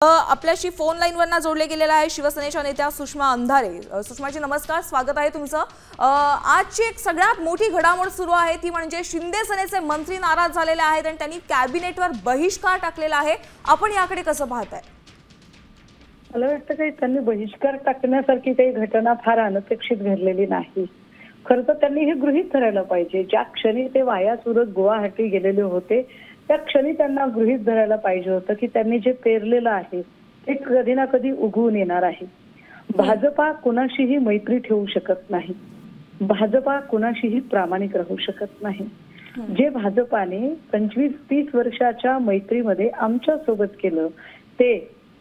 आपल्याशी फोन लाईनवरना जोडले गेलेला आहे शिवसेनेच्या नेत्या सुषमा अंधारे। सुषमाजी नमस्कार, स्वागत आहे तुमचं। आजची एक सगळ्यात मोठी घडामोड सुरू आहे ती म्हणजे शिंदे सेनेचे मंत्री नाराज झालेले आहेत आणि त्यांनी कॅबिनेटवर बहिष्कार टाकलेला आहे। आपण याकडे कसं पाहताय? मला वाटतं की त्यांनी बहिष्कार टाकण्यासारखी काही घटना फार अनपेक्षित घडलेली नाही। खरं तर त्यांनी हे गृहीत धरायला पाहिजे, ज्या क्षणी ते वाया सुरत गुवाहाटी गेलेले होते त्या क्षणी त्यांना गृहीत धरायला पाहिजे होतं की त्यांनी जे पेरलेलं आहे ते कधी ना कधी उगवून येणार आहे। भाजपा कुणाशीही मैत्री ठेवू शकत नाही, भाजपा कुणाशीही प्रामाणिक राहू शकत नाही। जे भाजपाने 25-30 वर्षाच्या मैत्रीमध्ये आमच्या सोबत केलं ते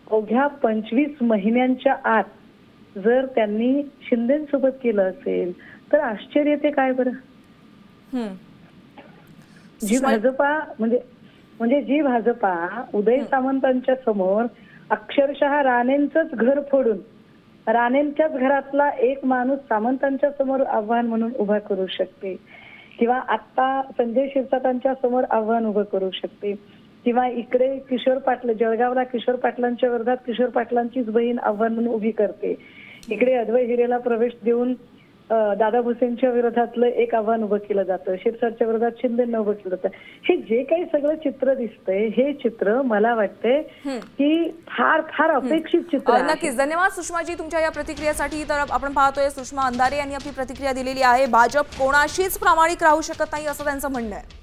अवघ्या 25 महिन्यांच्या आत जर त्यांनी शिंदेसोबत केलं असेल तर आश्चर्य ते काय बरं। जी भाजपा म्हणजे जी भाजपा उदय सामंतांच्या समोर अक्षरशः राणेंचंच घर फोडून राणेंच्याच घरातला एक माणूस सामंतांच्या समोर आव्हान म्हणून उभा करू शकते, किंवा आता संजय शिरसाटांच्या समोर आव्हान उभं करू शकते, किंवा इकडे किशोर पाटील जळगावला किशोर पाटलांच्या विरोधात किशोर पाटलांचीच बहीण आव्हान म्हणून उभी करते, इकडे अद्वै हिरेला प्रवेश देऊन दादा भुसेंच्या विरोधातलं एक आव्हान उभं केलं जातं, शिरसाटच्या विरोधात शिंदेंना उभं केलं जातं। हे जे काही सगळं चित्र दिसतंय हे चित्र मला वाटतंय की फार फार अपेक्षित चित्र आहे। नक्कीच, धन्यवाद सुषमाजी तुमच्या या प्रतिक्रियेसाठी। तर आपण पाहतोय सुषमा अंधारे यांनी आपली प्रतिक्रिया दिलेली आहे। भाजप कोणाशीच प्रामाणिक राहू शकत नाही असं त्यांचं म्हणणं आहे।